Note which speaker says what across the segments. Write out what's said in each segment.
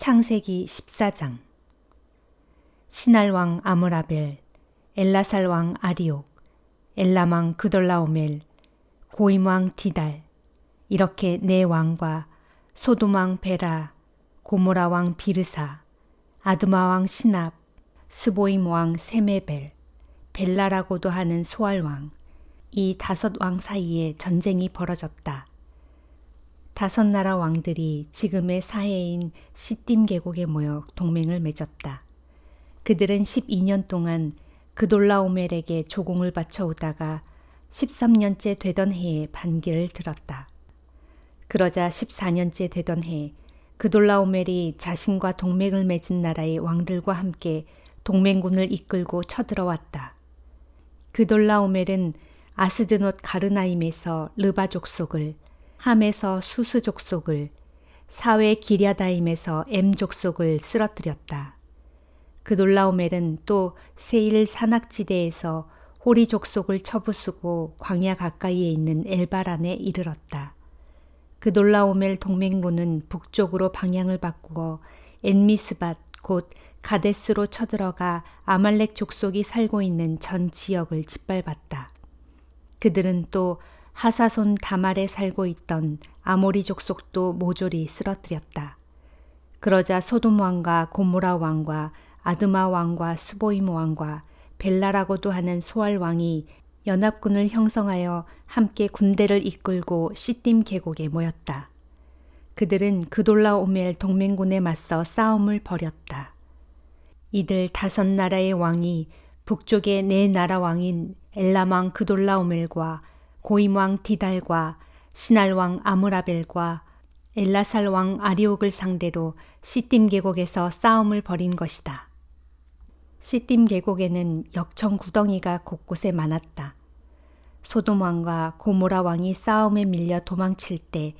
Speaker 1: 창세기 14장. 시날왕 아므라벨, 엘라살왕 아리옥, 엘람왕 그돌라오멜, 고임왕 디달, 이렇게 네 왕과 소돔왕 베라, 고모라왕 비르사, 아드마왕 시납, 스보임왕 세메벨, 벨라라고도 하는 소알왕, 이 5왕 사이에 전쟁이 벌어졌다. 5나라 왕들이 지금의 사해인 시딤 계곡에 모여 동맹을 맺었다. 그들은 12년 동안 그돌라오멜에게 조공을 바쳐오다가 13년째 되던 해에 반기를 들었다. 그러자 14년째 되던 해 그돌라오멜이 자신과 동맹을 맺은 나라의 왕들과 함께 동맹군을 이끌고 쳐들어왔다. 그돌라오멜은 아스드돛 가르나임에서 르바 족속을, 함에서 수스 족속을, 사웨 기랴다임에서 엠 족속을 쓰러뜨렸다. 그돌라오멜은 또 세일 산악지대에서 호리 족속을 쳐부수고 광야 가까이에 있는 엘바란에 이르렀다. 그돌라오멜 동맹군은 북쪽으로 방향을 바꾸어 엔미스밧 곧 가데스로 쳐들어가 아말렉 족속이 살고 있는 전 지역을 짓밟았다. 그들은 또 하사손 다말에 살고 있던 아모리 족속도 모조리 쓰러뜨렸다. 그러자 소돔 왕과 고모라 왕과 아드마 왕과 스보임 왕과 벨라라고도 하는 소알 왕이 연합군을 형성하여 함께 군대를 이끌고 시딤 계곡에 모였다. 그들은 그돌라오멜 동맹군에 맞서 싸움을 벌였다. 이들 5나라의 왕이 북쪽의 4나라 왕인 엘람왕 그돌라오멜과 고임왕 디달과 시날왕 아므라벨과 엘라살왕 아리옥을 상대로 시딤 계곡에서 싸움을 벌인 것이다. 시딤 계곡에는 역청 구덩이가 곳곳에 많았다. 소돔 왕과 고모라 왕이 싸움에 밀려 도망칠 때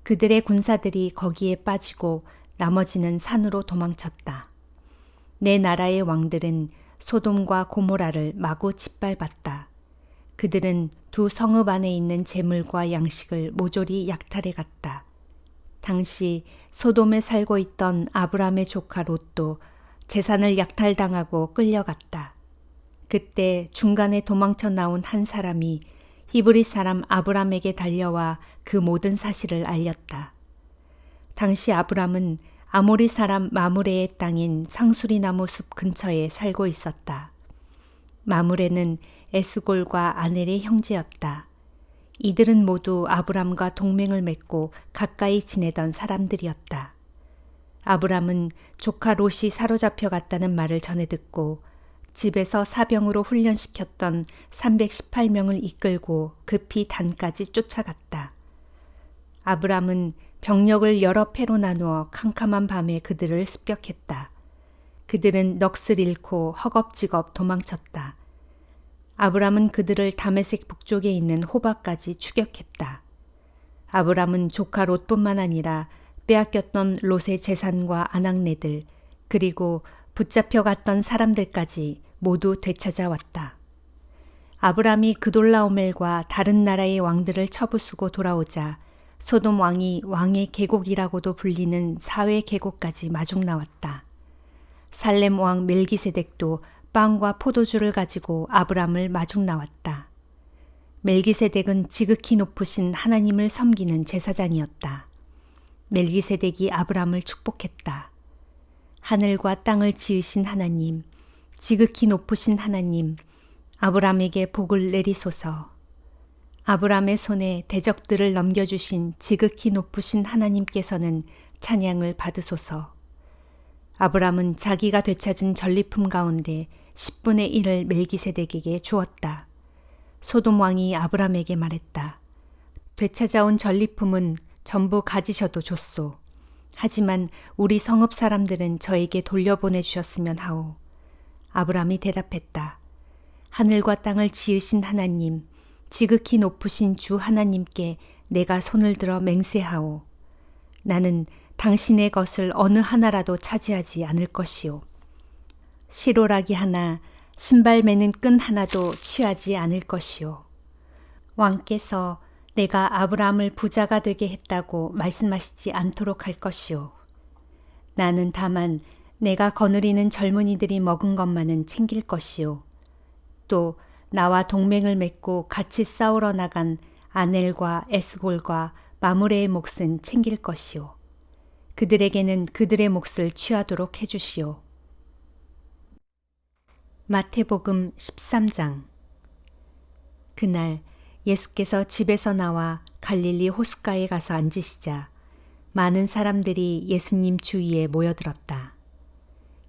Speaker 1: 그들의 군사들이 거기에 빠지고 나머지는 산으로 도망쳤다. 4나라의 왕들은 소돔과 고모라를 마구 짓밟았다. 그들은 2 성읍 안에 있는 재물과 양식을 모조리 약탈해 갔다. 당시 소돔에 살고 있던 아브람의 조카 롯도 재산을 약탈당하고 끌려갔다. 그때 중간에 도망쳐 나온 한 사람이 히브리 사람 아브람에게 달려와 그 모든 사실을 알렸다. 당시 아브람은 아모리 사람 마므레의 땅인 상수리나무 숲 근처에 살고 있었다. 마므레는 에스골과 아넬의 형제였다. 이들은 모두 아브람과 동맹을 맺고 가까이 지내던 사람들이었다. 아브람은 조카 롯이 사로잡혀 갔다는 말을 전해 듣고 집에서 사병으로 훈련시켰던 318명을 이끌고 급히 단까지 쫓아갔다. 아브람은 병력을 여러 패로 나누어 캄캄한 밤에 그들을 습격했다. 그들은 넋을 잃고 허겁지겁 도망쳤다. 아브람은 그들을 다메섹 북쪽에 있는 호바까지 추격했다. 아브람은 조카 롯뿐만 아니라 빼앗겼던 롯의 재산과 아낙네들 그리고 붙잡혀 갔던 사람들까지 모두 되찾아왔다. 아브람이 그돌라오멜과 다른 나라의 왕들을 쳐부수고 돌아오자 소돔 왕이 왕의 계곡이라고도 불리는 사회 계곡까지 마중 나왔다. 살렘 왕 멜기세덱도 빵과 포도주를 가지고 아브람을 마중 나왔다. 멜기세덱은 지극히 높으신 하나님을 섬기는 제사장이었다. 멜기세덱이 아브람을 축복했다. 하늘과 땅을 지으신 하나님, 지극히 높으신 하나님, 아브람에게 복을 내리소서. 아브람의 손에 대적들을 넘겨주신 지극히 높으신 하나님께서는 찬양을 받으소서. 아브람은 자기가 되찾은 전리품 가운데 10분의 1을 멜기세덱에게 주었다. 소돔 왕이 아브람에게 말했다. 되찾아온 전리품은 전부 가지셔도 좋소. 하지만 우리 성읍 사람들은 저에게 돌려보내 주셨으면 하오. 아브람이 대답했다. 하늘과 땅을 지으신 하나님, 지극히 높으신 주 하나님께 내가 손을 들어 맹세하오. 나는 당신의 것을 어느 하나라도 차지하지 않을 것이오. 시로라기 하나, 신발 매는 끈 하나도 취하지 않을 것이오. 왕께서 내가 아브람을 부자가 되게 했다고 말씀하시지 않도록 할 것이오. 나는 다만 내가 거느리는 젊은이들이 먹은 것만은 챙길 것이요. 또 나와 동맹을 맺고 같이 싸우러 나간 아넬과 에스골과 마므레의 몫은 챙길 것이요. 그들에게는 그들의 몫을 취하도록 해주시오. 마태복음 13장. 그날 예수께서 집에서 나와 갈릴리 호숫가에 가서 앉으시자 많은 사람들이 예수님 주위에 모여들었다.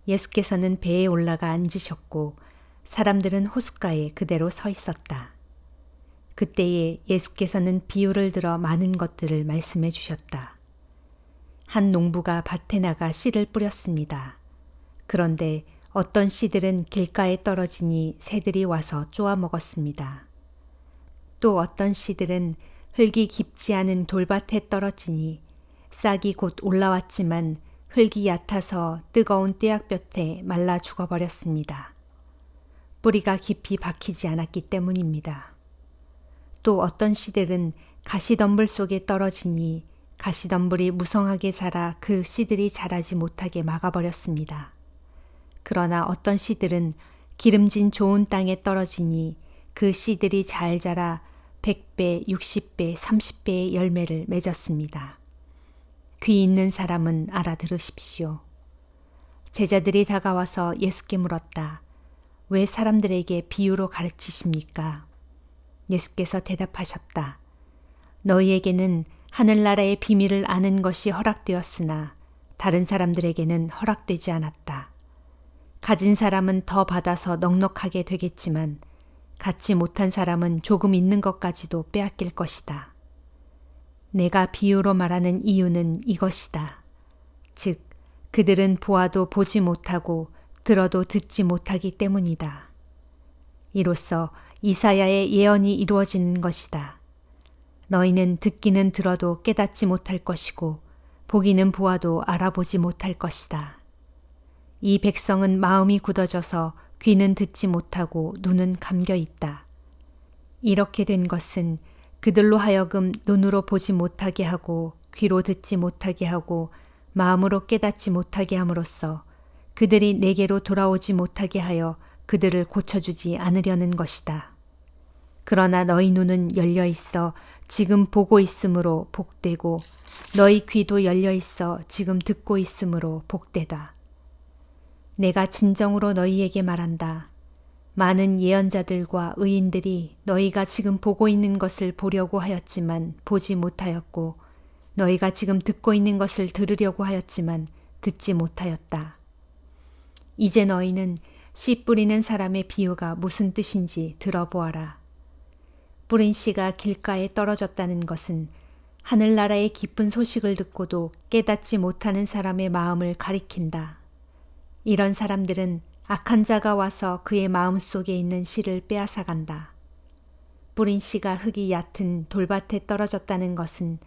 Speaker 1: 예수께서는 배에 올라가 앉으셨고 사람들은 호숫가에 그대로 서 있었다. 그때에 예수께서는 비유를 들어 많은 것들을 말씀해 주셨다. 한 농부가 밭에 나가 씨를 뿌렸습니다. 그런데 어떤 씨들은 길가에 떨어지니 새들이 와서 쪼아 먹었습니다. 또 어떤 씨들은 흙이 깊지 않은 돌밭에 떨어지니 싹이 곧 올라왔지만 흙이 얕아서 뜨거운 뙤약볕에 말라 죽어버렸습니다. 뿌리가 깊이 박히지 않았기 때문입니다. 또 어떤 씨들은 가시덤불 속에 떨어지니 가시덤불이 무성하게 자라 그 씨들이 자라지 못하게 막아버렸습니다. 그러나 어떤 씨들은 기름진 좋은 땅에 떨어지니 그 씨들이 잘 자라 100배, 60배, 30배의 열매를 맺었습니다. 귀 있는 사람은 알아들으십시오. 제자들이 다가와서 예수께 물었다. 왜 사람들에게 비유로 가르치십니까? 예수께서 대답하셨다. 너희에게는 하늘나라의 비밀을 아는 것이 허락되었으나 다른 사람들에게는 허락되지 않았다. 가진 사람은 더 받아서 넉넉하게 되겠지만 갖지 못한 사람은 조금 있는 것까지도 빼앗길 것이다. 내가 비유로 말하는 이유는 이것이다. 즉, 그들은 보아도 보지 못하고 들어도 듣지 못하기 때문이다. 이로써 이사야의 예언이 이루어지는 것이다. 너희는 듣기는 들어도 깨닫지 못할 것이고 보기는 보아도 알아보지 못할 것이다. 이 백성은 마음이 굳어져서 귀는 듣지 못하고 눈은 감겨 있다. 이렇게 된 것은 그들로 하여금 눈으로 보지 못하게 하고 귀로 듣지 못하게 하고 마음으로 깨닫지 못하게 함으로써 그들이 내게로 돌아오지 못하게 하여 그들을 고쳐주지 않으려는 것이다. 그러나 너희 눈은 열려 있어 지금 보고 있으므로 복되고 너희 귀도 열려 있어 지금 듣고 있으므로 복되다. 내가 진정으로 너희에게 말한다. 많은 예언자들과 의인들이 너희가 지금 보고 있는 것을 보려고 하였지만 보지 못하였고 너희가 지금 듣고 있는 것을 들으려고 하였지만 듣지 못하였다. 이제 너희는 씨 뿌리는 사람의 비유가 무슨 뜻인지 들어보아라. 뿌린 씨가 길가에 떨어졌다는 것은 하늘나라의 기쁜 소식을 듣고도 깨닫지 못하는 사람의 마음을 가리킨다. 이런 사람들은 악한 자가 와서 그의 마음속에 있는 씨를 빼앗아간다. 뿌린 씨가 흙이 얕은 돌밭에 떨어졌다는 것은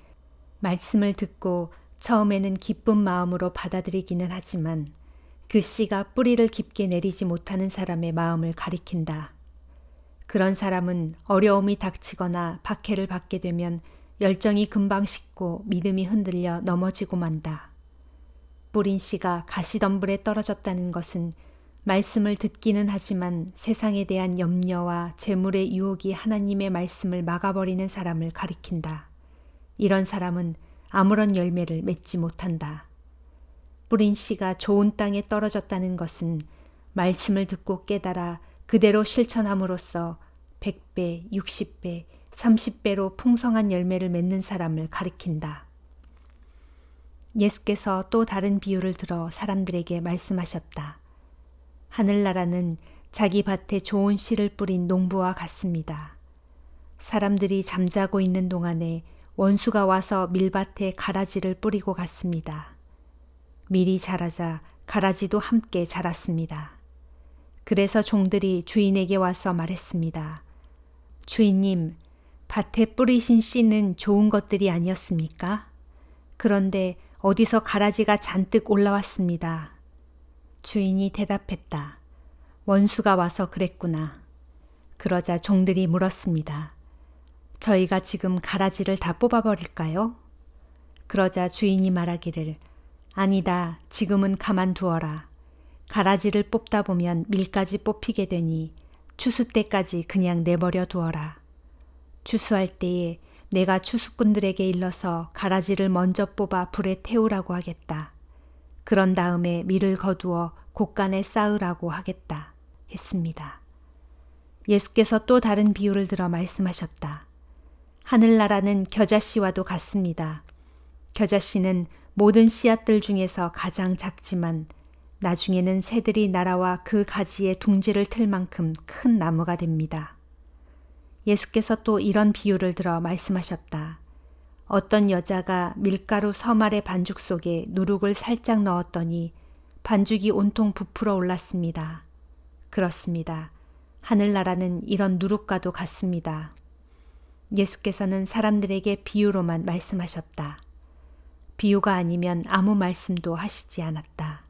Speaker 1: 말씀을 듣고 처음에는 기쁜 마음으로 받아들이기는 하지만 그 씨가 뿌리를 깊게 내리지 못하는 사람의 마음을 가리킨다. 그런 사람은 어려움이 닥치거나 박해를 받게 되면 열정이 금방 식고 믿음이 흔들려 넘어지고 만다. 뿌린 씨가 가시덤불에 떨어졌다는 것은 말씀을 듣기는 하지만 세상에 대한 염려와 재물의 유혹이 하나님의 말씀을 막아버리는 사람을 가리킨다. 이런 사람은 아무런 열매를 맺지 못한다. 뿌린 씨가 좋은 땅에 떨어졌다는 것은 말씀을 듣고 깨달아 그대로 실천함으로써 100배, 60배, 30배로 풍성한 열매를 맺는 사람을 가리킨다. 예수께서 또 다른 비유를 들어 사람들에게 말씀하셨다. 하늘나라는 자기 밭에 좋은 씨를 뿌린 농부와 같습니다. 사람들이 잠자고 있는 동안에 원수가 와서 밀밭에 가라지를 뿌리고 갔습니다. 밀이 자라자 가라지도 함께 자랐습니다. 그래서 종들이 주인에게 와서 말했습니다. 주인님, 밭에 뿌리신 씨는 좋은 것들이 아니었습니까? 그런데 어디서 가라지가 잔뜩 올라왔습니다. 주인이 대답했다. 원수가 와서 그랬구나. 그러자 종들이 물었습니다. 저희가 지금 가라지를 다 뽑아버릴까요? 그러자 주인이 말하기를 아니다, 지금은 가만두어라. 가라지를 뽑다 보면 밀까지 뽑히게 되니 추수 때까지 그냥 내버려 두어라. 추수할 때에 내가 추수꾼들에게 일러서 가라지를 먼저 뽑아 불에 태우라고 하겠다. 그런 다음에 밀을 거두어 곡간에 쌓으라고 하겠다. 했습니다. 예수께서 또 다른 비유를 들어 말씀하셨다. 하늘나라는 겨자씨와도 같습니다. 겨자씨는 모든 씨앗들 중에서 가장 작지만 나중에는 새들이 날아와 그 가지에 둥지를 틀 만큼 큰 나무가 됩니다. 예수께서 또 이런 비유를 들어 말씀하셨다. 어떤 여자가 밀가루 서말의 반죽 속에 누룩을 살짝 넣었더니 반죽이 온통 부풀어 올랐습니다. 그렇습니다. 하늘나라는 이런 누룩과도 같습니다. 예수께서는 사람들에게 비유로만 말씀하셨다. 비유가 아니면 아무 말씀도 하시지 않았다.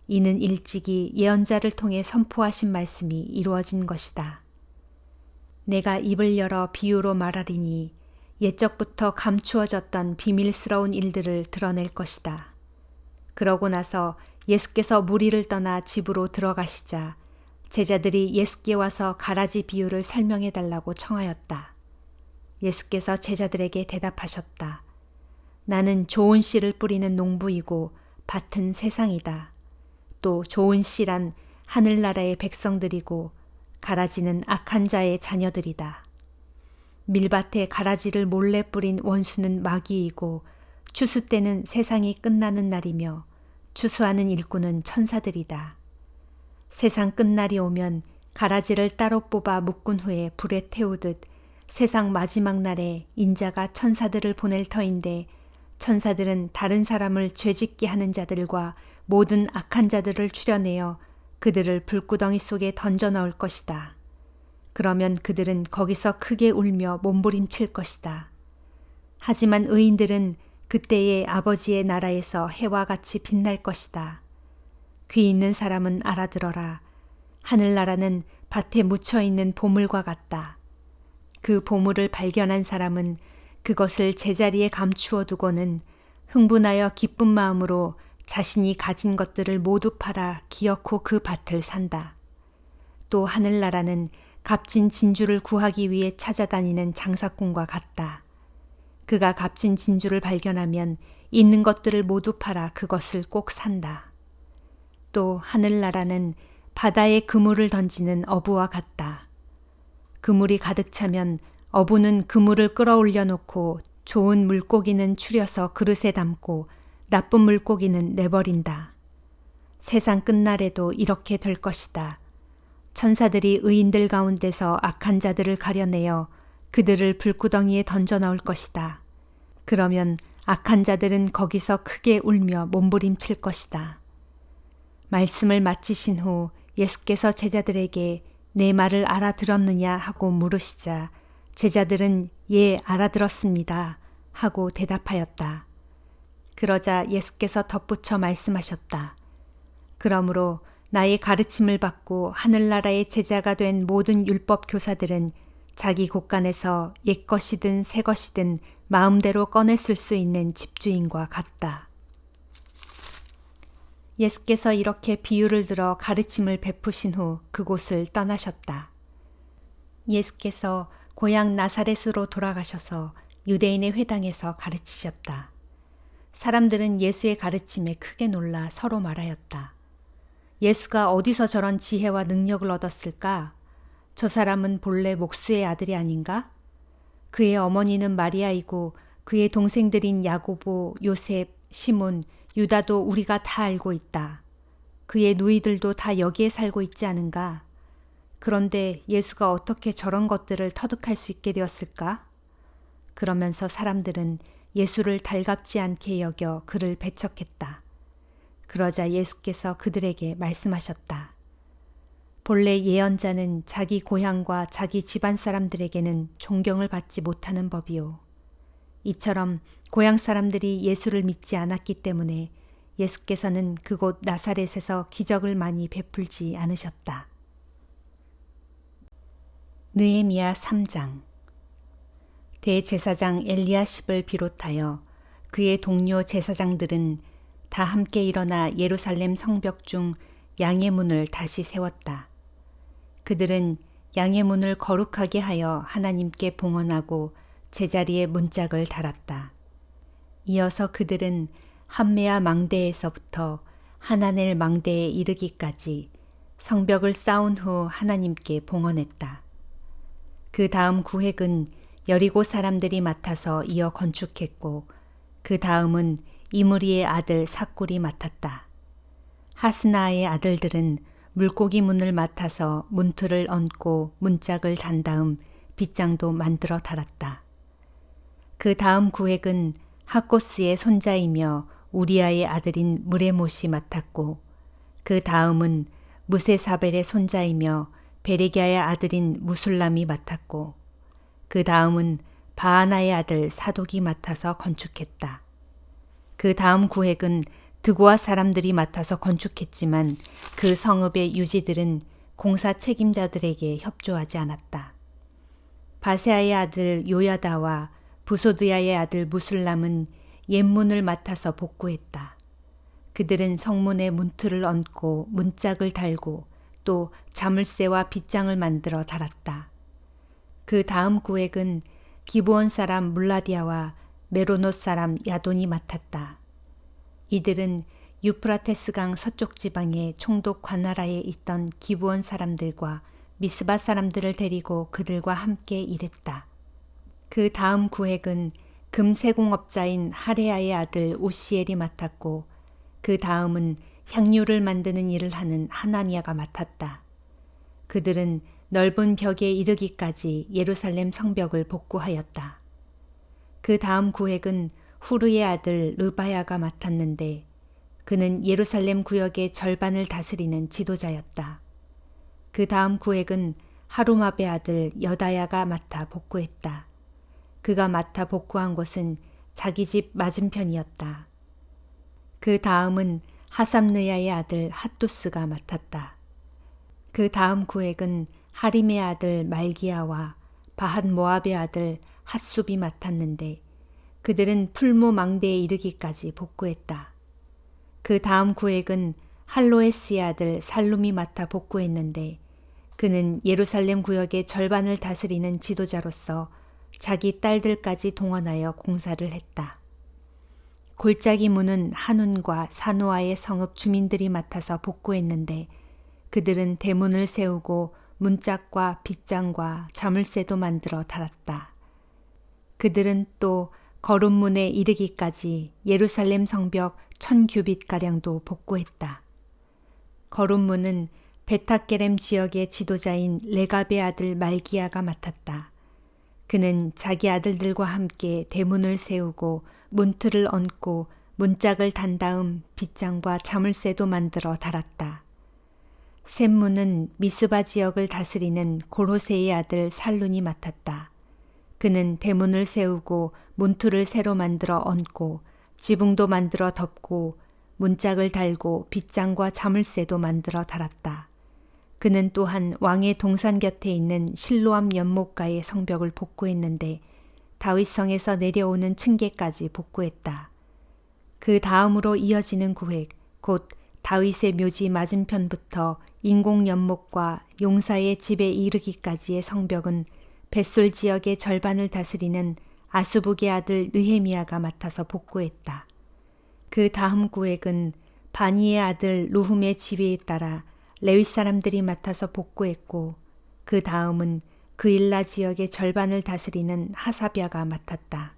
Speaker 1: 이는 일찍이 예언자를 통해 선포하신 말씀이 이루어진 것이다. 내가 입을 열어 비유로 말하리니 옛적부터 감추어졌던 비밀스러운 일들을 드러낼 것이다. 그러고 나서 예수께서 무리를 떠나 집으로 들어가시자 제자들이 예수께 와서 가라지 비유를 설명해 달라고 청하였다. 예수께서 제자들에게 대답하셨다. 나는 좋은 씨를 뿌리는 농부이고 밭은 세상이다. 또 좋은 씨란 하늘나라의 백성들이고 가라지는 악한 자의 자녀들이다. 밀밭에 가라지를 몰래 뿌린 원수는 마귀이고 추수 때는 세상이 끝나는 날이며 추수하는 일꾼은 천사들이다. 세상 끝날이 오면 가라지를 따로 뽑아 묶은 후에 불에 태우듯 세상 마지막 날에 인자가 천사들을 보낼 터인데 천사들은 다른 사람을 죄짓게 하는 자들과 모든 악한 자들을 추려내어 그들을 불구덩이 속에 던져 넣을 것이다. 그러면 그들은 거기서 크게 울며 몸부림칠 것이다. 하지만 의인들은 그때의 아버지의 나라에서 해와 같이 빛날 것이다. 귀 있는 사람은 알아들어라. 하늘나라는 밭에 묻혀있는 보물과 같다. 그 보물을 발견한 사람은 그것을 제자리에 감추어 두고는 흥분하여 기쁜 마음으로 자신이 가진 것들을 모두 팔아 기어코 그 밭을 산다. 또 하늘나라는 값진 진주를 구하기 위해 찾아다니는 장사꾼과 같다. 그가 값진 진주를 발견하면 있는 것들을 모두 팔아 그것을 꼭 산다. 또 하늘나라는 바다에 그물을 던지는 어부와 같다. 그물이 가득 차면 어부는 그물을 끌어올려 놓고 좋은 물고기는 추려서 그릇에 담고 나쁜 물고기는 내버린다. 세상 끝날에도 이렇게 될 것이다. 천사들이 의인들 가운데서 악한 자들을 가려내어 그들을 불구덩이에 던져 넣을 것이다. 그러면 악한 자들은 거기서 크게 울며 몸부림칠 것이다. 말씀을 마치신 후 예수께서 제자들에게 내 말을 알아들었느냐 하고 물으시자 제자들은 예, 알아들었습니다 하고 대답하였다. 그러자 예수께서 덧붙여 말씀하셨다. 그러므로 나의 가르침을 받고 하늘나라의 제자가 된 모든 율법 교사들은 자기 곳간에서 옛것이든 새것이든 마음대로 꺼내 쓸 수 있는 집주인과 같다. 예수께서 이렇게 비유를 들어 가르침을 베푸신 후 그곳을 떠나셨다. 예수께서 고향 나사렛으로 돌아가셔서 유대인의 회당에서 가르치셨다. 사람들은 예수의 가르침에 크게 놀라 서로 말하였다. 예수가 어디서 저런 지혜와 능력을 얻었을까? 저 사람은 본래 목수의 아들이 아닌가? 그의 어머니는 마리아이고 그의 동생들인 야고보, 요셉, 시몬, 유다도 우리가 다 알고 있다. 그의 누이들도 다 여기에 살고 있지 않은가? 그런데 예수가 어떻게 저런 것들을 터득할 수 있게 되었을까? 그러면서 사람들은 예수를 달갑지 않게 여겨 그를 배척했다. 그러자 예수께서 그들에게 말씀하셨다. 본래 예언자는 자기 고향과 자기 집안 사람들에게는 존경을 받지 못하는 법이요. 이처럼 고향 사람들이 예수를 믿지 않았기 때문에 예수께서는 그곳 나사렛에서 기적을 많이 베풀지 않으셨다. 느헤미야 3장. 대제사장 엘리야십을 비롯하여 그의 동료 제사장들은 다 함께 일어나 예루살렘 성벽 중 양의 문을 다시 세웠다. 그들은 양의 문을 거룩하게 하여 하나님께 봉헌하고 제자리에 문짝을 달았다. 이어서 그들은 함메아 망대에서부터 하나넬 망대에 이르기까지 성벽을 쌓은 후 하나님께 봉헌했다. 그 다음 구획은 여리고 사람들이 맡아서 이어 건축했고 그 다음은 이므리의 아들 삭굴이 맡았다. 하스나의 아들들은 물고기 문을 맡아서 문틀을 얹고 문짝을 단 다음 빗장도 만들어 달았다. 그 다음 구획은 하코스의 손자이며 우리아의 아들인 무레못이 맡았고 그 다음은 무세사벨의 손자이며 베레기야의 아들인 무술람이 맡았고 그 다음은 바하나의 아들 사독이 맡아서 건축했다. 그 다음 구획은 드고아 사람들이 맡아서 건축했지만 그 성읍의 유지들은 공사 책임자들에게 협조하지 않았다. 바세아의 아들 요야다와 부소드야의 아들 무술람은 옛문을 맡아서 복구했다. 그들은 성문에 문틀을 얹고 문짝을 달고 또 자물쇠와 빗장을 만들어 달았다. 그 다음 구획은 기브온 사람 물라디아와 메로노 사람 야돈이 맡았다. 이들은 유프라테스강 서쪽 지방의 총독 관나라에 있던 기브온 사람들과 미스바 사람들을 데리고 그들과 함께 일했다. 그 다음 구획은 금세공업자인 하레아의 아들 오시엘이 맡았고 그 다음은 향유를 만드는 일을 하는 하나니아가 맡았다. 그들은 넓은 벽에 이르기까지 예루살렘 성벽을 복구하였다. 그 다음 구획은 후르의 아들 르바야가 맡았는데 그는 예루살렘 구역의 절반을 다스리는 지도자였다. 그 다음 구획은 하루마베 아들 여다야가 맡아 복구했다. 그가 맡아 복구한 곳은 자기 집 맞은편이었다. 그 다음은 하삼느야의 아들 핫두스가 맡았다. 그 다음 구획은 하림의 아들 말기야와 바핫 모압의 아들 핫숲이 맡았는데 그들은 풀무 망대에 이르기까지 복구했다. 그 다음 구획은 할로에스의 아들 살룸이 맡아 복구했는데 그는 예루살렘 구역의 절반을 다스리는 지도자로서 자기 딸들까지 동원하여 공사를 했다. 골짜기 문은 한운과 사노아의 성읍 주민들이 맡아서 복구했는데 그들은 대문을 세우고 문짝과 빗장과 자물쇠도 만들어 달았다. 그들은 또 거름문에 이르기까지 예루살렘 성벽 1000규빗가량도 복구했다. 거름문은 베타게렘 지역의 지도자인 레갑의 아들 말기야가 맡았다. 그는 자기 아들들과 함께 대문을 세우고 문틀을 얹고 문짝을 단 다음 빗장과 자물쇠도 만들어 달았다. 샘문은 미스바 지역을 다스리는 고로세의 아들 살룬이 맡았다. 그는 대문을 세우고 문틀을 새로 만들어 얹고 지붕도 만들어 덮고 문짝을 달고 빗장과 자물쇠도 만들어 달았다. 그는 또한 왕의 동산 곁에 있는 실로암 연못가의 성벽을 복구했는데 다윗성에서 내려오는 층계까지 복구했다. 그 다음으로 이어지는 구획, 곧 다윗의 묘지 맞은편부터 인공 연못과 용사의 집에 이르기까지의 성벽은 벳솔 지역의 절반을 다스리는 아수북의 아들 느헤미야가 맡아서 복구했다. 그 다음 구획은 바니의 아들 루훔의 지휘에 따라 레위 사람들이 맡아서 복구했고 그 다음은 그일라 지역의 절반을 다스리는 하사비아가 맡았다.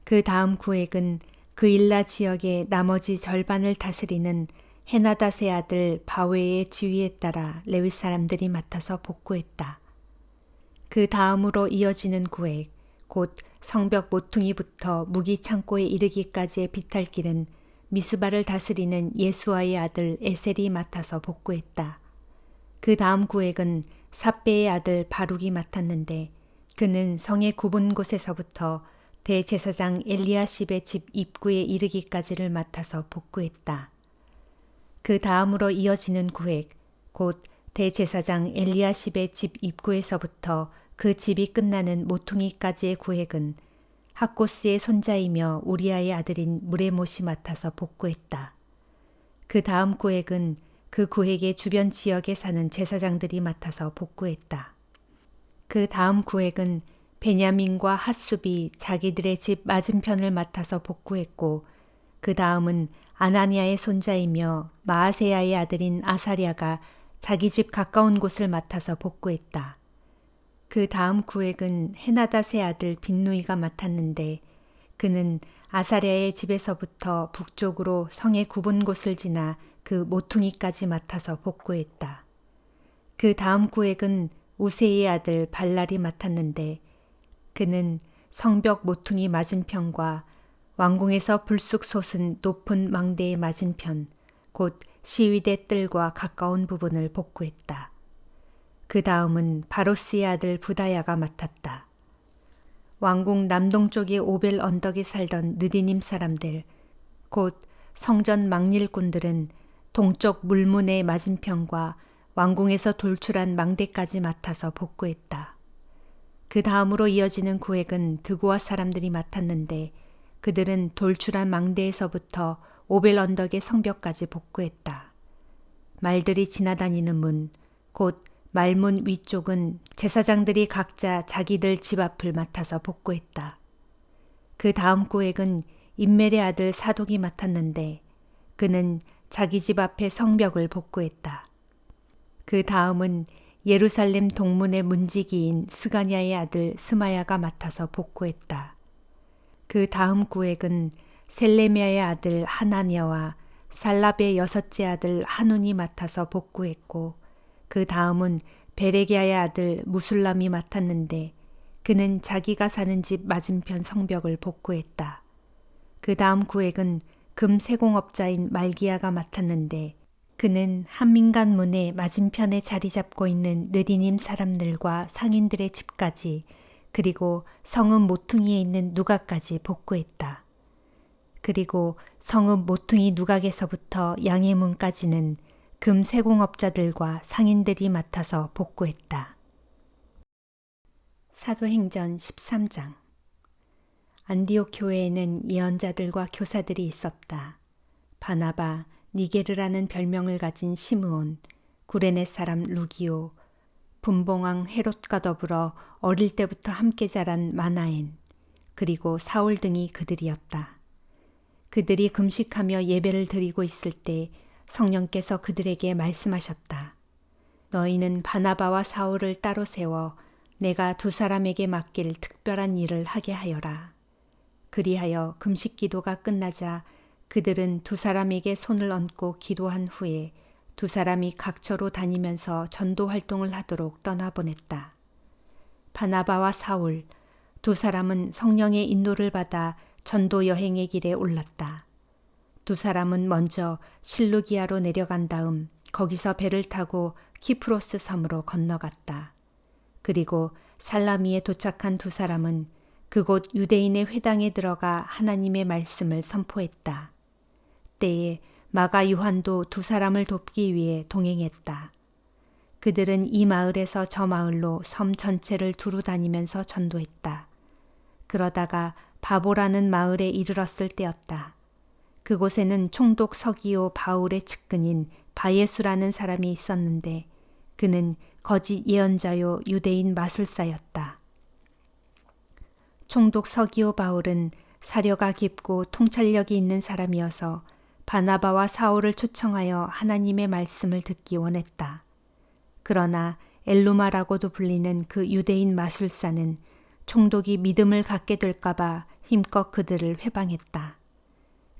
Speaker 1: 그 다음 구획은 그일라 지역의 나머지 절반을 다스리는 헤나닷의 아들 바웨의 지휘에 따라 레위 사람들이 맡아서 복구했다. 그 다음으로 이어지는 구획, 곧 성벽 모퉁이부터 무기 창고에 이르기까지의 비탈길은 미스바를 다스리는 예수아의 아들 에셀이 맡아서 복구했다. 그 다음 구획은 삽베의 아들 바룩이 맡았는데 그는 성의 굽은 곳에서부터 대제사장 엘리야십의 집 입구에 이르기까지를 맡아서 복구했다. 그 다음으로 이어지는 구획, 곧 대제사장 엘리야십의 집 입구에서부터 그 집이 끝나는 모퉁이까지의 구획은 학고스의 손자이며 우리아의 아들인 무레못이 맡아서 복구했다. 그 다음 구획은 그 구획의 주변 지역에 사는 제사장들이 맡아서 복구했다. 그 다음 구획은 베냐민과 핫숲이 자기들의 집 맞은편을 맡아서 복구했고, 그 다음은 아나니아의 손자이며 마아세야의 아들인 아사랴가 자기 집 가까운 곳을 맡아서 복구했다. 그 다음 구획은 헤나닷의 아들 빈누이가 맡았는데, 그는 아사랴의 집에서부터 북쪽으로 성의 굽은 곳을 지나 그 모퉁이까지 맡아서 복구했다. 그 다음 구획은 우세이의 아들 발랄이 맡았는데, 그는 성벽 모퉁이 맞은편과 왕궁에서 불쑥 솟은 높은 망대의 맞은편, 곧 시위대 뜰과 가까운 부분을 복구했다. 그 다음은 바로스의 아들 부다야가 맡았다. 왕궁 남동쪽의 오벨 언덕에 살던 느디님 사람들, 곧 성전 망릴꾼들은 동쪽 물문의 맞은편과 왕궁에서 돌출한 망대까지 맡아서 복구했다. 그 다음으로 이어지는 구획은 드고아 사람들이 맡았는데, 그들은 돌출한 망대에서부터 오벨 언덕의 성벽까지 복구했다. 말들이 지나다니는 문, 곧 말문 위쪽은 제사장들이 각자 자기들 집 앞을 맡아서 복구했다. 그 다음 구획은 임멜의 아들 사독이 맡았는데, 그는 자기 집 앞의 성벽을 복구했다. 그 다음은 예루살렘 동문의 문지기인 스가냐의 아들 스마야가 맡아서 복구했다. 그 다음 구획은 셀레미야의 아들 하나냐와 살랍의 여섯째 아들 하눈이 맡아서 복구했고, 그 다음은 베레기야의 아들 무술람이 맡았는데, 그는 자기가 사는 집 맞은편 성벽을 복구했다. 그 다음 구획은 금 세공업자인 말기야가 맡았는데, 그는 한민간 문의 맞은편에 자리 잡고 있는 느디님 사람들과 상인들의 집까지, 그리고 성읍 모퉁이에 있는 누각까지 복구했다. 그리고 성읍 모퉁이 누각에서부터 양의 문까지는 금 세공업자들과 상인들이 맡아서 복구했다. 사도행전 13장. 안디옥 교회에는 예언자들과 교사들이 있었다. 바나바, 니게르라는 별명을 가진 시므온, 구레네 사람 루기오, 분봉왕 헤롯과 더불어 어릴 때부터 함께 자란 마나엔, 그리고 사울 등이 그들이었다. 그들이 금식하며 예배를 드리고 있을 때 성령께서 그들에게 말씀하셨다. 너희는 바나바와 사울을 따로 세워 내가 두 사람에게 맡길 특별한 일을 하게 하여라. 그리하여 금식 기도가 끝나자 그들은 두 사람에게 손을 얹고 기도한 후에 두 사람이 각처로 다니면서 전도 활동을 하도록 떠나보냈다. 바나바와 사울, 두 사람은 성령의 인도를 받아 전도 여행의 길에 올랐다. 두 사람은 먼저 실루기아로 내려간 다음 거기서 배를 타고 키프로스 섬으로 건너갔다. 그리고 살라미에 도착한 두 사람은 그곳 유대인의 회당에 들어가 하나님의 말씀을 선포했다. 때에 마가 요한도 두 사람을 돕기 위해 동행했다. 그들은 이 마을에서 저 마을로 섬 전체를 두루 다니면서 전도했다. 그러다가 바보라는 마을에 이르렀을 때였다. 그곳에는 총독 서기오 바울의 측근인 바예수라는 사람이 있었는데 그는 거짓 예언자요 유대인 마술사였다. 총독 서기오 바울은 사려가 깊고 통찰력이 있는 사람이어서 바나바와 사울을 초청하여 하나님의 말씀을 듣기 원했다. 그러나 엘루마라고도 불리는 그 유대인 마술사는 총독이 믿음을 갖게 될까봐 힘껏 그들을 회방했다.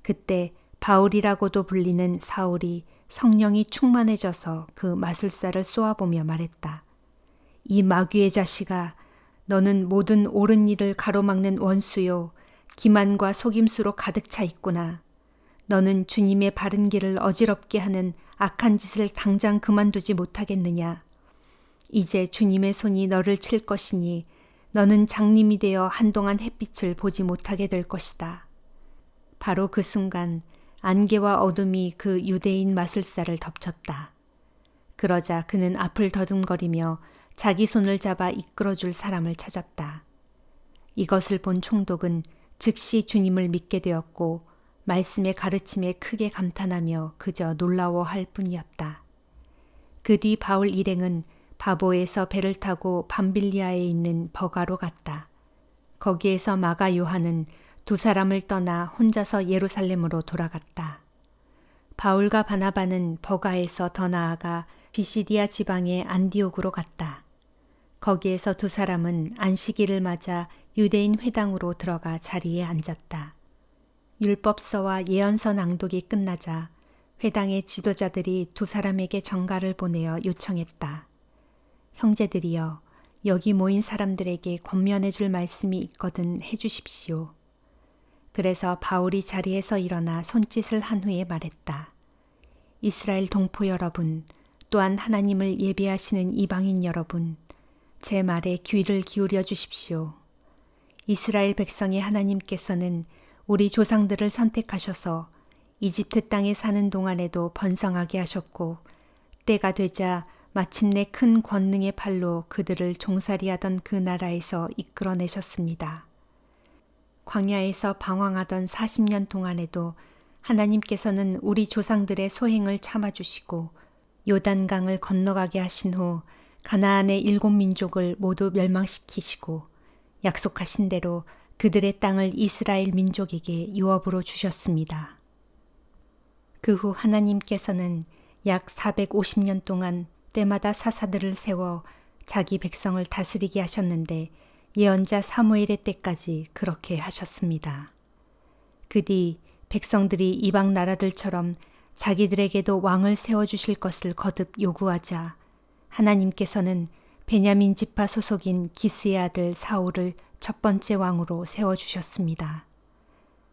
Speaker 1: 그때 바울이라고도 불리는 사울이 성령이 충만해져서 그 마술사를 쏘아보며 말했다. 이 마귀의 자식아, 너는 모든 옳은 일을 가로막는 원수요, 기만과 속임수로 가득 차 있구나. 너는 주님의 바른 길을 어지럽게 하는 악한 짓을 당장 그만두지 못하겠느냐. 이제 주님의 손이 너를 칠 것이니 너는 장님이 되어 한동안 햇빛을 보지 못하게 될 것이다. 바로 그 순간 안개와 어둠이 그 유대인 마술사를 덮쳤다. 그러자 그는 앞을 더듬거리며 자기 손을 잡아 이끌어줄 사람을 찾았다. 이것을 본 총독은 즉시 주님을 믿게 되었고 말씀의 가르침에 크게 감탄하며 그저 놀라워할 뿐이었다. 그 뒤 바울 일행은 바보에서 배를 타고 밤빌리아에 있는 버가로 갔다. 거기에서 마가 요한은 두 사람을 떠나 혼자서 예루살렘으로 돌아갔다. 바울과 바나바는 버가에서 더 나아가 비시디아 지방의 안디옥으로 갔다. 거기에서 두 사람은 안식일을 맞아 유대인 회당으로 들어가 자리에 앉았다. 율법서와 예언서 낭독이 끝나자 회당의 지도자들이 두 사람에게 전가를 보내어 요청했다. 형제들이여, 여기 모인 사람들에게 권면해 줄 말씀이 있거든 해 주십시오. 그래서 바울이 자리에서 일어나 손짓을 한 후에 말했다. 이스라엘 동포 여러분, 또한 하나님을 예배하시는 이방인 여러분, 제 말에 귀를 기울여 주십시오. 이스라엘 백성의 하나님께서는 우리 조상들을 선택하셔서 이집트 땅에 사는 동안에도 번성하게 하셨고 때가 되자 마침내 큰 권능의 팔로 그들을 종살이하던 그 나라에서 이끌어내셨습니다. 광야에서 방황하던 40년 동안에도 하나님께서는 우리 조상들의 소행을 참아주시고 요단강을 건너가게 하신 후 가나안의 7민족을 모두 멸망시키시고 약속하신 대로 그들의 땅을 이스라엘 민족에게 유업으로 주셨습니다. 그 후 하나님께서는 약 450년 동안 때마다 사사들을 세워 자기 백성을 다스리게 하셨는데 예언자 사무엘의 때까지 그렇게 하셨습니다. 그 뒤 백성들이 이방 나라들처럼 자기들에게도 왕을 세워주실 것을 거듭 요구하자 하나님께서는 베냐민 지파 소속인 기스의 아들 사울을 첫 번째 왕으로 세워주셨습니다.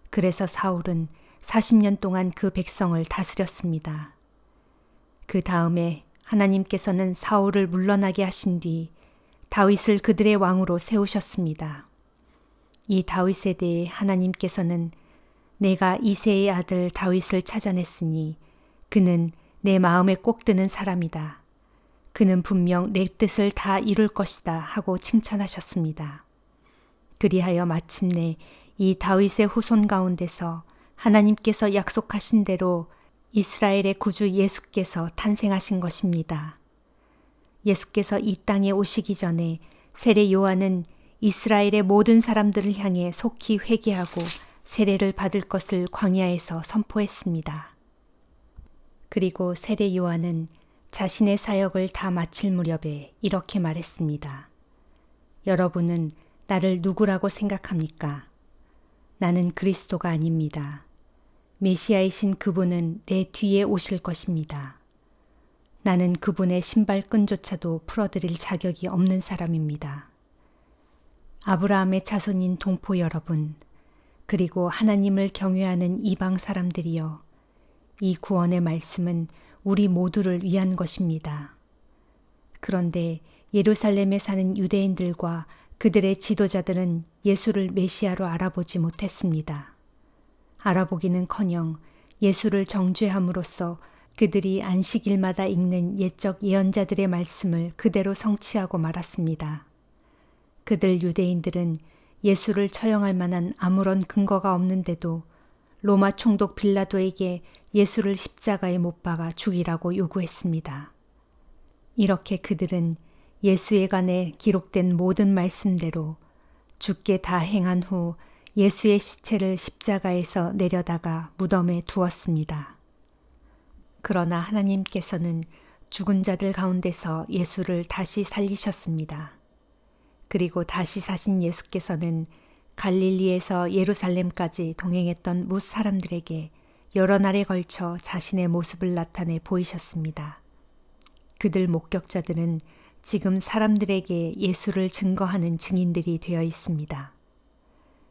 Speaker 1: 그래서 사울은 40년 동안 그 백성을 다스렸습니다. 그 다음에 하나님께서는 사울을 물러나게 하신 뒤 다윗을 그들의 왕으로 세우셨습니다. 이 다윗에 대해 하나님께서는 내가 이새의 아들 다윗을 찾아냈으니 그는 내 마음에 꼭 드는 사람이다. 그는 분명 내 뜻을 다 이룰 것이다 하고 칭찬하셨습니다. 그리하여 마침내 이 다윗의 후손 가운데서 하나님께서 약속하신 대로 이스라엘의 구주 예수께서 탄생하신 것입니다. 예수께서 이 땅에 오시기 전에 세례 요한은 이스라엘의 모든 사람들을 향해 속히 회개하고 세례를 받을 것을 광야에서 선포했습니다. 그리고 세례 요한은 자신의 사역을 다 마칠 무렵에 이렇게 말했습니다. 여러분은 나를 누구라고 생각합니까? 나는 그리스도가 아닙니다. 메시아이신 그분은 내 뒤에 오실 것입니다. 나는 그분의 신발끈조차도 풀어드릴 자격이 없는 사람입니다. 아브라함의 자손인 동포 여러분, 그리고 하나님을 경외하는 이방 사람들이여, 이 구원의 말씀은 우리 모두를 위한 것입니다. 그런데 예루살렘에 사는 유대인들과 그들의 지도자들은 예수를 메시아로 알아보지 못했습니다. 알아보기는커녕 예수를 정죄함으로써 그들이 안식일마다 읽는 옛적 예언자들의 말씀을 그대로 성취하고 말았습니다. 그들 유대인들은 예수를 처형할 만한 아무런 근거가 없는데도 로마 총독 빌라도에게 예수를 십자가에 못 박아 죽이라고 요구했습니다. 이렇게 그들은 예수에 관해 기록된 모든 말씀대로 주께 다 행한 후 예수의 시체를 십자가에서 내려다가 무덤에 두었습니다. 그러나 하나님께서는 죽은 자들 가운데서 예수를 다시 살리셨습니다. 그리고 다시 사신 예수께서는 갈릴리에서 예루살렘까지 동행했던 뭇 사람들에게 여러 날에 걸쳐 자신의 모습을 나타내 보이셨습니다. 그들 목격자들은 지금 사람들에게 예수를 증거하는 증인들이 되어 있습니다.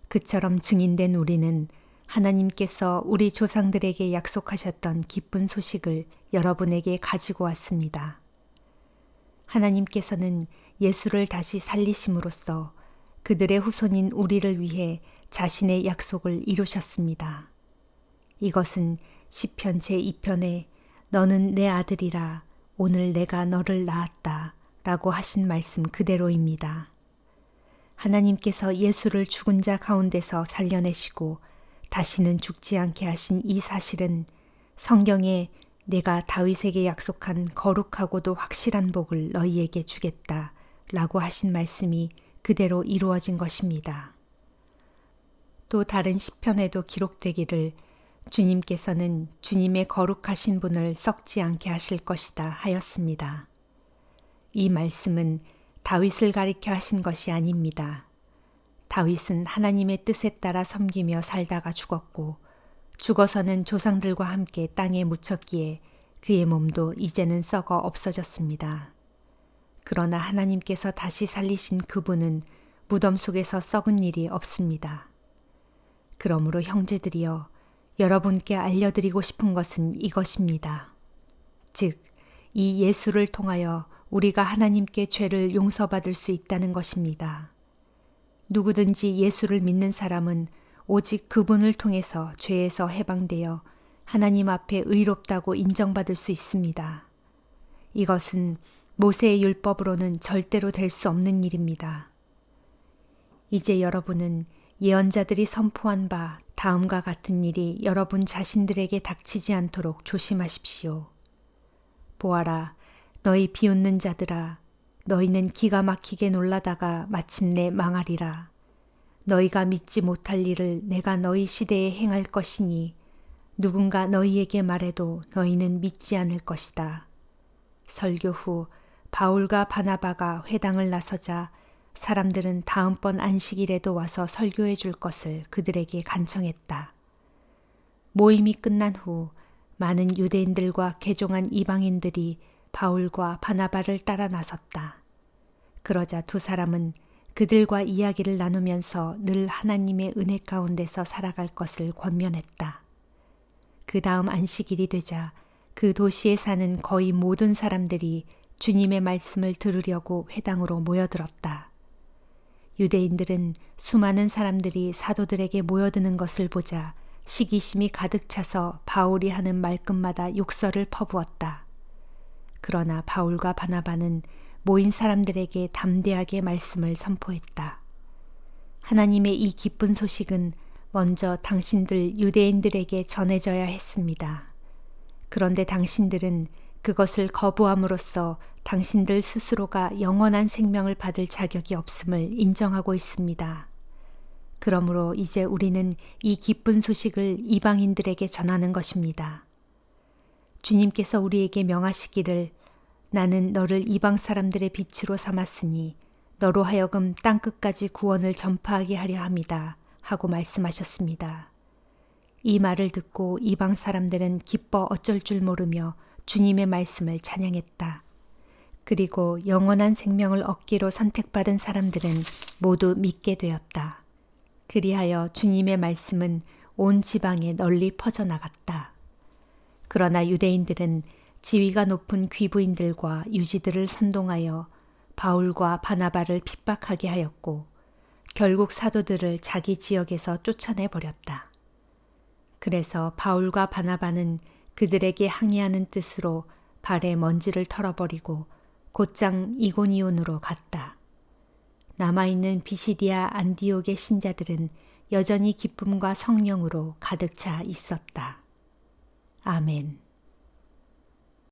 Speaker 1: 그처럼 증인된 우리는 하나님께서 우리 조상들에게 약속하셨던 기쁜 소식을 여러분에게 가지고 왔습니다. 하나님께서는 예수를 다시 살리심으로써 그들의 후손인 우리를 위해 자신의 약속을 이루셨습니다. 이것은 시편 제2편에 너는 내 아들이라 오늘 내가 너를 낳았다 라고 하신 말씀 그대로입니다. 하나님께서 예수를 죽은 자 가운데서 살려내시고 다시는 죽지 않게 하신 이 사실은 성경에 내가 다윗에게 약속한 거룩하고도 확실한 복을 너희에게 주겠다 라고 하신 말씀이 그대로 이루어진 것입니다. 또 다른 시편에도 기록되기를 주님께서는 주님의 거룩하신 분을 썩지 않게 하실 것이다 하였습니다. 이 말씀은 다윗을 가리켜 하신 것이 아닙니다. 다윗은 하나님의 뜻에 따라 섬기며 살다가 죽었고 죽어서는 조상들과 함께 땅에 묻혔기에 그의 몸도 이제는 썩어 없어졌습니다. 그러나 하나님께서 다시 살리신 그분은 무덤 속에서 썩은 일이 없습니다. 그러므로 형제들이여 여러분께 알려드리고 싶은 것은 이것입니다. 즉, 이 예수를 통하여 우리가 하나님께 죄를 용서받을 수 있다는 것입니다. 누구든지 예수를 믿는 사람은 오직 그분을 통해서 죄에서 해방되어 하나님 앞에 의롭다고 인정받을 수 있습니다. 이것은 모세의 율법으로는 절대로 될 수 없는 일입니다. 이제 여러분은 예언자들이 선포한 바 다음과 같은 일이 여러분 자신들에게 닥치지 않도록 조심하십시오. 보아라, 너희 비웃는 자들아, 너희는 기가 막히게 놀라다가 마침내 망하리라. 너희가 믿지 못할 일을 내가 너희 시대에 행할 것이니 누군가 너희에게 말해도 너희는 믿지 않을 것이다. 설교 후 바울과 바나바가 회당을 나서자 사람들은 다음번 안식일에도 와서 설교해 줄 것을 그들에게 간청했다. 모임이 끝난 후 많은 유대인들과 개종한 이방인들이 바울과 바나바를 따라 나섰다. 그러자 두 사람은 그들과 이야기를 나누면서 늘 하나님의 은혜 가운데서 살아갈 것을 권면했다. 그 다음 안식일이 되자 그 도시에 사는 거의 모든 사람들이 주님의 말씀을 들으려고 회당으로 모여들었다. 유대인들은 수많은 사람들이 사도들에게 모여드는 것을 보자 시기심이 가득 차서 바울이 하는 말끝마다 욕설을 퍼부었다. 그러나 바울과 바나바는 모인 사람들에게 담대하게 말씀을 선포했다. 하나님의 이 기쁜 소식은 먼저 당신들 유대인들에게 전해져야 했습니다. 그런데 당신들은 그것을 거부함으로써 당신들 스스로가 영원한 생명을 받을 자격이 없음을 인정하고 있습니다. 그러므로 이제 우리는 이 기쁜 소식을 이방인들에게 전하는 것입니다. 주님께서 우리에게 명하시기를 나는 너를 이방 사람들의 빛으로 삼았으니 너로 하여금 땅끝까지 구원을 전파하게 하려 함이다 하고 말씀하셨습니다. 이 말을 듣고 이방 사람들은 기뻐 어쩔 줄 모르며 주님의 말씀을 찬양했다. 그리고 영원한 생명을 얻기로 선택받은 사람들은 모두 믿게 되었다. 그리하여 주님의 말씀은 온 지방에 널리 퍼져나갔다. 그러나 유대인들은 지위가 높은 귀부인들과 유지들을 선동하여 바울과 바나바를 핍박하게 하였고 결국 사도들을 자기 지역에서 쫓아내 버렸다. 그래서 바울과 바나바는 그들에게 항의하는 뜻으로 발에 먼지를 털어버리고 곧장 이고니온으로 갔다. 남아있는 비시디아 안디옥의 신자들은 여전히 기쁨과 성령으로 가득 차 있었다. 아멘.